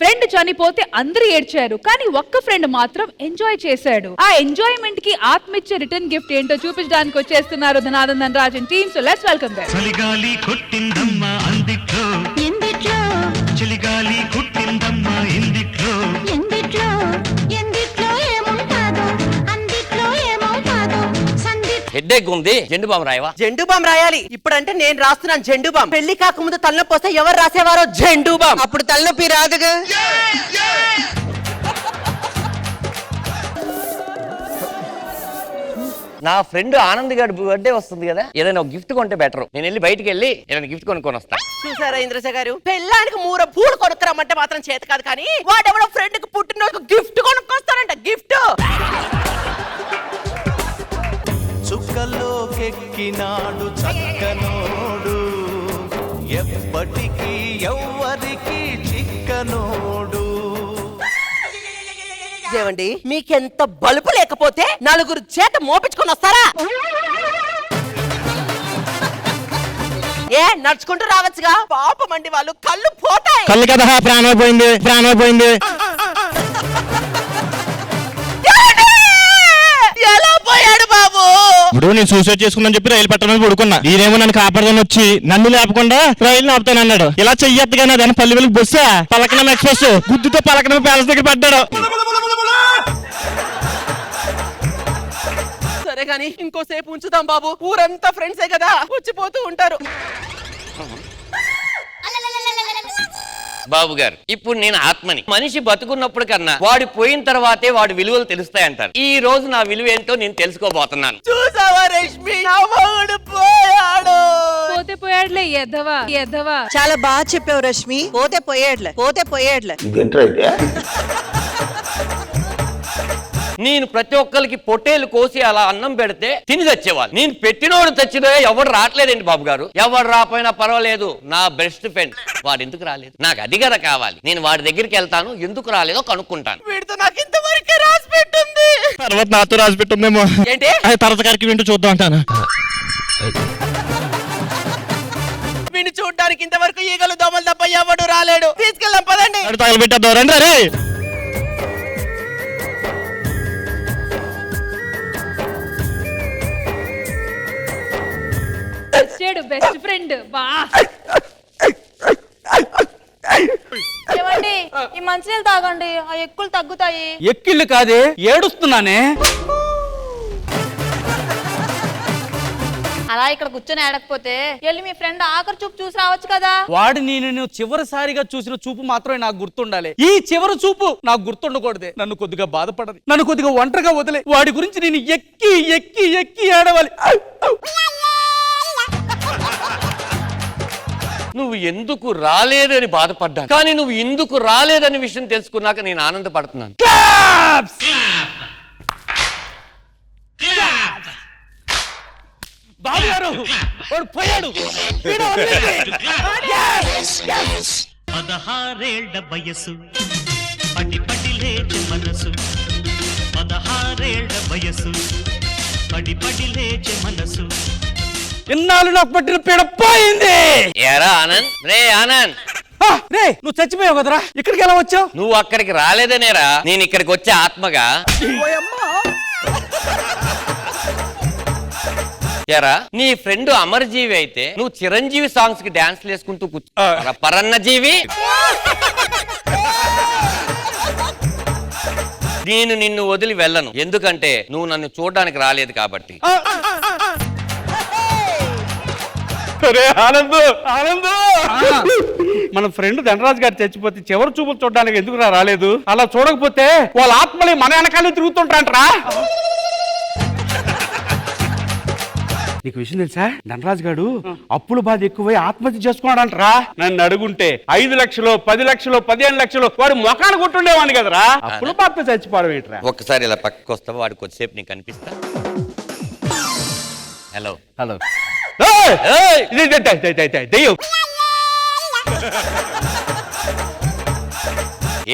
Friend చనిపోతే అందరూ ఏడ్చారు, కానీ ఒక్క ఫ్రెండ్ మాత్రం ఎంజాయ్ చేశాడు. ఆ ఎంజాయ్మెంట్ కి ఆత్మిచ్చే రిటర్న్ గిఫ్ట్ ఏంటో చూపించడానికి వచ్చేస్తున్నారు Dhanadhan Dhanarajan team. So let's welcome them. చలిగాలి కొట్టిందమ్మ అందిట్లో ఎందిట్లో చలిగాలి కొట్టిందమ్మ ఇందిట్లో ఎందిట్లో ఎందిట్లో ఏముంటాదో అందిట్లో ఏమవుతాదో హెడ్ఏక్ ఉంది, జెండు బామ్ రాయవా? జెండు బామ్ రాయాలి. ఇప్పుడంటే నేను రాస్తున్నాను జెండు బామ్. పెళ్లి కాకముందు తలనొప్పి వస్తే ఎవరు రాసేవారో జెండు బామ్. అప్పుడు తలనొప్పి రాదుగా. నా ఫ్రెండ్ ఆనంద్ గారి బర్త్డే వస్తుంది కదా, ఏదైనా ఒక గిఫ్ట్ కొంటే బెటర్. నేను వెళ్ళి బయటికి వెళ్ళి ఏదైనా గిఫ్ట్ కొనుక్కొని వస్తా. చూసారా ఇంద్రజ గారు, పెళ్ళానికి మూర పూలు కొనుక్కురమ్మంటే మాత్రం చేత కాదు, కానీ వాడెవడో ఫ్రెండ్ కి పుట్టినరోజు గిఫ్ట్ కొనుక్కొస్తారంట. గిఫ్ట్ చుక్కలోకెక్కినాడు చక్కనోడు, ఎప్పటికీ ఎవ్వరికి చిక్కనోడు. ఏమండి, మీకెంత బలుపు లేకపోతే నలుగురు చేత మోపించుకొని వస్తారా? ఏ నడుచుకుంటూ రావచ్చుగా. పాపమండి వాళ్ళు కళ్ళు పోతాయి. కళ్ళు కదా ప్రాణం పోయింది, ప్రాణం పోయింది. ఎలా పోయాడు బాబు? ఇప్పుడు నేను సూసైడ్ చేసుకుందని చెప్పి రైలు పట్టణం పడుకున్నా. ఈయనేమో నన్ను కాపాడదని వచ్చి నన్ను లేపకుండా రైలు ఆపుతానన్నాడు. ఇలా చెయ్యొద్దుగా అదని పల్లి వెలుగు బొస్సా పలకనం ఎక్స్ప్రెస్ గుద్దుతో పలకనం ప్యాలెస్ దగ్గర పడ్డాడు. సరే గాని ఇంకోసేపు ఉంచుదాం బాబు. ఊరంతా ఫ్రెండ్సే కదా, వచ్చిపోతూ ఉంటారు. బాబు గారు, ఇప్పుడు నేను ఆత్మని. మనిషి బతుకున్నప్పుడు కన్నా వాడు పోయిన తర్వాతే వాడి విలువలు తెలుస్తాయంటారు. ఈ రోజు నా విలువ ఏంటో నేను తెలుసుకోబోతున్నాను. చూసావా రష్మి, నా మగుడు పోయాడు. పోతే పోయాడులే ఎద్దవా ఎద్దవా. చాలా బాగా చెప్పావు రష్మి. పోతే పోయాడులే, పోతే పోయాడులే. నేను ప్రతి ఒక్కరికి పొట్టేలు కోసి అలా అన్నం పెడితే తిని తెచ్చేవాళ్ళు. నేను పెట్టినోడు తెచ్చినా ఎవరు రావట్లేదండి బాబు గారు. ఎవరు రాపోయినా పర్వాలేదు, నా బెస్ట్ ఫ్రెండ్ వాడు ఎందుకు రాలేదు, నాకు అది కదా కావాలి. నేను వాడి దగ్గరికి వెళ్తాను, ఎందుకు రాలేదో కనుక్కుంటాను. వీడితో నాకు ఇంతవరకే రాసి పెట్టుంది. తర్వాత నాతో రాసి పెట్టుందేమో. ఏంటి? తర్వాత గారికి వింటూ చూద్దాం అంటాను. వీడిని చూడడానికి ఇంతవరకు ఈగలు దోమలు తప్ప ఎవడు రాలేడు. తీసుకెళ్దాం పదండి. తగలబెట్టేద్దాం రండి. రే బెస్ట్ ఫ్రెండ్ బా. ఏమండి, ఈ మంచినీళ్ళు తాగండి, ఆ ఎక్కులు తగ్గుతాయి. ఎక్కిళ్ళు కాదే, ఏడుస్తున్నానే. అలా ఇక్కడ కూర్చొని ఏడకపోతే వెళ్ళి మీ ఫ్రెండ్ ఆఖరి చూపు చూసి రావచ్చు కదా. వాడిని నేను చివరిసారిగా చూసిన చూపు మాత్రమే నాకు గుర్తుండాలి. ఈ చివరి చూపు నాకు గుర్తుండకూడదే. నన్ను కొద్దిగా బాధపడదు, నన్ను కొద్దిగా ఒంటరిగా వదిలే. వాడి గురించి నేను ఎక్కి ఎక్కి ఎక్కి ఏడవాలి. నువ్వు ఎందుకు రాలేదని బాధపడ్డాను, కానీ నువ్వు ఎందుకు రాలేదని విషయం తెలుసుకున్నాక నేను ఆనందపడుతున్నాను. బాబు గారు, వాడు పోయాడు. 16 వయసు పడి పడి లేచే మనసు, 16 వయసు పడి పడి లేచే మనసు. ఇన్నాళ్ళు నాకు పట్టిన పీడ పోయింది. ఏరా ఆనంద్, రే ఆనంద్, రే నువ్వు చచ్చిపోయావు కదరా, ఇక్కడికి ఎలా వచ్చావు? నువ్వు అక్కడికి రాలేదనేరా నేను ఇక్కడికి వచ్చే ఆత్మగా. ఏరా, నీ ఫ్రెండ్ అమరజీవి అయితే నువ్వు చిరంజీవి సాంగ్స్ కి డాన్స్ వేసుకుంటూ కూర్చో. పరన్న జీవి, నేను నిన్ను వదిలి వెళ్ళను, ఎందుకంటే నువ్వు నన్ను చూడడానికి రాలేదు కాబట్టి. ఆనంద్, ఆనంద్, మన ఫ్రెండ్ ధనరాజ్ గారు చచ్చిపోతే చివరి చూపులు చూడడానికి ఎందుకు రాలేదు? అలా చూడకపోతే వాళ్ళ ఆత్మలు మన వెనకాలే తిరుగుతుంటారంటరా. నీకు విషయం తెలుసా? ధనరాజ్ గారు అప్పుల బాధ ఎక్కువై ఆత్మహత్య చేసుకున్నాడంటరా. నన్ను అడుగుంటే 5 లక్షలు 10 లక్షలు 15 లక్షలు వాడు మొఖాన్ని కొట్టుండేవాడిని కదరా. అప్పుల బాధతో చచ్చిపోవడం ఏంట్రా? ఒక్కసారి ఇలా పక్కకు వస్తావా, వాడికి కొద్దిసేపు నీకు కనిపిస్తా. హలో హలో, దెయ్యం.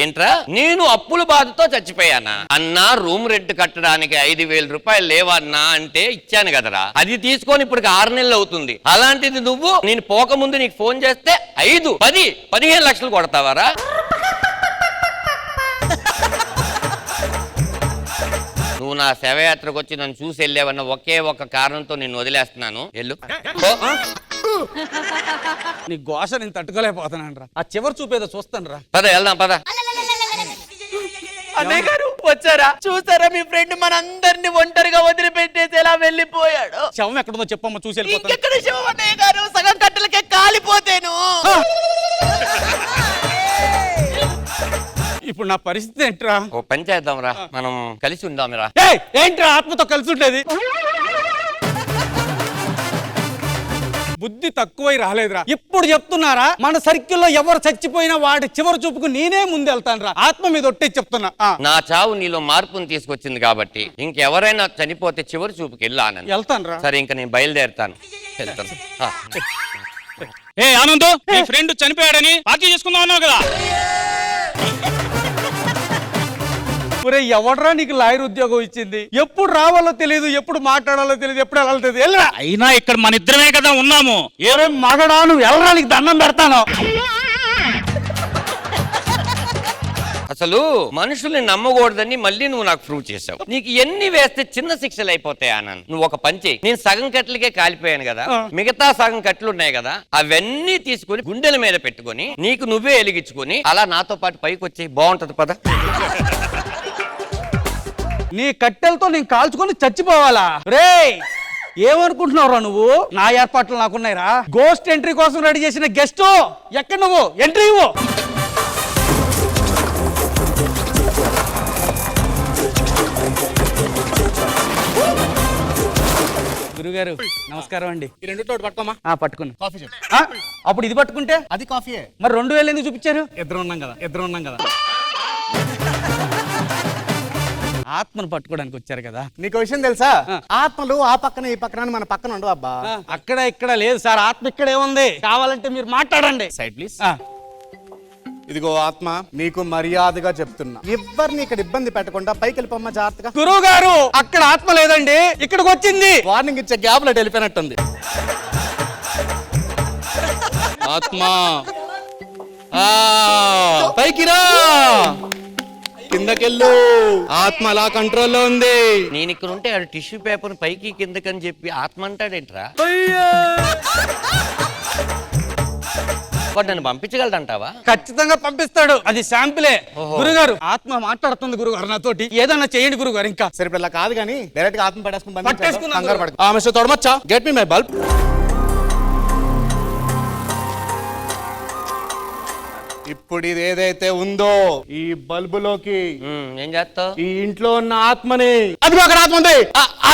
ఏంట్రా నేను అప్పుల బాధతో చచ్చిపోయానా అన్నా? రూమ్ రెంట్ కట్టడానికి 5,000 రూపాయలు లేవన్నా అంటే ఇచ్చాను కదరా, అది తీసుకొని ఇప్పుడు 6 నెలలు అవుతుంది. అలాంటిది నువ్వు నేను పోకముందు నీకు ఫోన్ చేస్తే 5, 10, 15 లక్షలు కొడతావారా? నువ్వు నా శవయాత్రకు వచ్చి నన్ను చూసి వెళ్ళావన్న ఒకే ఒక కారణంతో నేను వదిలేస్తున్నాను. వెళ్ళు. నీ ఘోష నేను తట్టుకోలేకపోతున్నాను రా. ఆ చివరి చూపేదో చూస్తాను రా. పద వెళ్దాం పద. అన్నయ్య గారు వచ్చారా? చూసారా మీ ఫ్రెండ్ మనందరిని ఒంటరిగా వదిలిపెట్టేసి ఎలా వెళ్ళిపోయాడు? శవం ఎక్కడుందో చెప్పమ్మ, చూసి వెళ్ళిపోతాను. ఇంకెక్కడ శివం అన్నయ్య గారు? సగం కట్టలకే కాలిపోతేను. ఇప్పుడు నా పరిస్థితి ఏంట్రా? ఓ పని చేద్దాం రా, మనం కలిసి ఉందాం రా. ఏంట్రా ఆత్మతో కలిసి ఉండేది? బుద్ధి తక్కువై రాలేదురా. ఇప్పుడు చెప్తున్నారా, మన సర్కిల్లో ఎవరు చచ్చిపోయినా వాడి చివరి చూపుకు నేనే ముందు వెళ్తాను రా. ఆత్మ మీద ఒట్టే చెప్తున్నా. నా చావు నీలో మార్పుని తీసుకొచ్చింది కాబట్టి ఇంకెవరైనా చనిపోతే చివరి చూపుకి వెళ్ళాను. వెళ్తాను రా. సరే ఇంకా నేను బయలుదేరుతాను. వెళ్తాను. ఏ ఆనంద్, నీ ఫ్రెండ్ చనిపోయాడని పార్టీ చేసుకుందాం అన్నావు కదా. ఒరే ఎవడరా నీకు లాయర్ ఉద్యోగం ఇచ్చింది? ఎప్పుడు రావాలో తెలియదు, ఎప్పుడు మాట్లాడాలో తెలియదు, ఎప్పుడు వెళ్ళాలో తెలియదు. వెళ్ళరా. అయినా ఇక్కడ మన ఇద్దరమే కదా ఉన్నాము. ఏరే మగడా, నువ్వు వెళ్ళరా, నీకు దండం పెడతాను. అసలు మనుషుల్ని నమ్మకూడదని మళ్ళీ నువ్వు నాకు ప్రూవ్ చేసావు. నీకు ఎన్ని వేస్తే చిన్న శిక్షలు అయిపోతాయి ఆనంద్. నువ్వు ఒక పని చెయ్యి, నేను సగం కట్లకే కాలిపోయాను కదా, మిగతా సగం కట్లు ఉన్నాయి కదా, అవన్నీ తీసుకుని గుండెల మీద పెట్టుకుని నీకు నువ్వే వెలిగించుకుని అలా నాతో పాటు పైకి వచ్చి బాగుంటది పద. నీ కట్టెలతో నేను కాల్చుకొని చచ్చిపోవాలా? రే ఏమనుకుంటున్నావురా నువ్వు? నా ఏర్పాట్లు నాకున్నాయిరా. గోస్ట్ ఎంట్రీ కోసం రెడీ చేసిన గెస్ట్ ఎక్కడ? నువ్వు ఎంట్రీ ఇవ్వు. గురుగారు నమస్కారం అండి. ఈ రెండు తోటి పట్టుకోమా. పట్టుకున్నా. కాఫీ చెప్పు. అప్పుడు ఇది పట్టుకుంటే అది కాఫీయే. మరి 2,000 ఎందుకు చూపించారు? ఇద్దరు ఉన్నాం కదా. ఆత్మను పట్టుకోవడానికి వచ్చారు కదా. నీకు విషయం తెలుసా? ఆత్మలు ఆ పక్కన ఈ పక్కన మన పక్కన ఉండవు అబ్బా. అక్కడ ఇక్కడ లేదు సార్, ఆత్మ ఇక్కడే ఉంది. కావాలంటే మీరు మాట్లాడండి. Side please. ఇదిగో ఆత్మ, నీకు మర్యాదగా చెప్తున్నా, ఎవరిని ఇక్కడ ఇబ్బంది పెట్టకుండా పైకి వెళ్ళిపోమ్మా జాగ్రత్తగా. గురువు గారు అక్కడ ఆత్మ లేదండి, ఇక్కడికి వచ్చింది. వార్నింగ్ ఇచ్చే గ్యాప్ లో వెళ్ళిపోయినట్టుంది. ఆత్మ పైకి రా, కిందకెళ్ళు. ఆత్మ అలా కంట్రోల్లో ఉంది. నేను ఇక్కడ ఉంటే ఆ టిష్యూ పేపర్ పైకి కిందకని చెప్పి ఆత్మ అంటాడేంట్రా? నన్ను పంపించగలడంటావా? ఖచ్చితంగా పంపిస్తాడు, అది శాంపిలే. గురుగారు ఆత్మ మాట్లాడుతుంది గురుగారు నాతోటి. ఏదన్నా చేయండి గురుగారు. ఇంకా సరే ఇప్పుడు ఇలా కాదు కానీ డైరెక్ట్ గా ఆత్మ పట్టేసుకుని పట్టేసుకుందాం. కంగారు పడకు. మిస్టర్ తొడమచ్చా, గెట్ మీ మై బల్బ్. ఇప్పుడు ఇది ఏదైతే ఉందో ఈ బల్బులోకి ఏం చేస్తావు? ఈ ఇంట్లో ఉన్న ఆత్మని, అదిగో అక్కడ ఆత్మ ఉంది,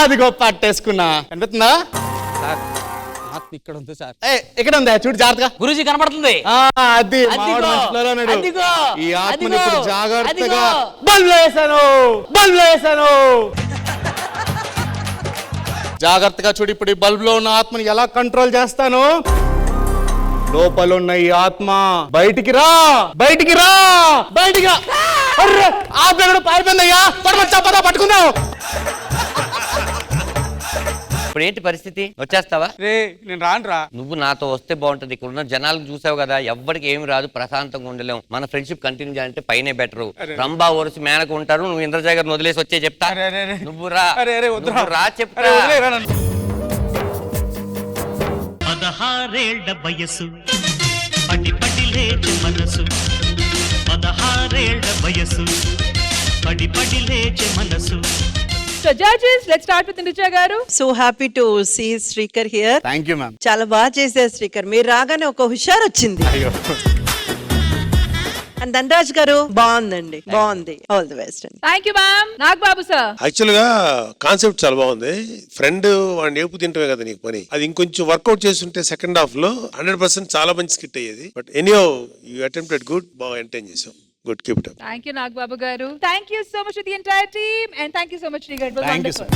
అదిగో పట్టేసుకున్నా. కనిపిస్తుందా? ఆత్మ ఇక్కడ ఉంది సార్. ఇక్కడ ఉందా? చూడు జాగ్రత్తగా. గురూజీ కనపడుతుంది. అది మావాడు మనుషులలో ఉన్నాడు. ఈ ఆత్మని ఇప్పుడు జాగ్రత్తగా బల్బులో వేసాను. జాగ్రత్తగా చూడు. ఇప్పుడు ఈ బల్బులో ఉన్న ఆత్మని ఎలా కంట్రోల్ చేస్తాను? లోపల ఉన్న ఈ ఆత్మ బయటికి రా. అర్రే ఆత్మ ఎక్కడ పారిపోయిందయ్యా? పట్టుకుందాం. ఇప్పుడు ఏంటి పరిస్థితి? వచ్చేస్తావా? రే నేను రానురా. నువ్వు నాతో వస్తే బాగుంటది. ఇక్కడ ఉన్న జనాలకు చూసావు కదా, ఎవ్వరికి ఏమి రాదు, ప్రశాంతంగా ఉండలేము. మన ఫ్రెండ్షిప్ కంటిన్యూ చేయాలంటే పైనే బెటర్. రంభా ఓరసి మేనకు ఉంటారు, నువ్వు ఇంద్రజాయ్ గారిని వదిలేసి వచ్చే చెప్తా. నువ్వు రా చెప్తా. 16 వయసు పడి లేచే మనసు. 16 వయసు పడి లేచే మనసు. So judges, let's start with Nricha garu. So happy to see Srikar here. Thank you ma'am. చాలా బాగా చేశారు శ్రీకర్. మీరు రాగానే ఒక హుషారు వచ్చింది. అండ్ ధనరాజ్ గారు బాగుందండి, బాగుంది. All the best. Thank you ma'am. Nagababu sir. Actual గా కాన్సెప్ట్ చాలా బాగుంది. ఫ్రెండ్ వాడిని ఏపు తింటమే కదా నీకు పని. అది ఇంకొంచెం వర్కౌట్ చేస్తుంటే సెకండ్ హాఫ్ లో 100% చాలా మంచి స్కిట్ అయ్యేది. But anyhow you attempted good, బాగా ఎంటర్టైన్ చేసావు. Good, keep it up. Thank you Nagbabu garu. Thank you so much to the entire team and thank you so much Srigar. Thank you, sir.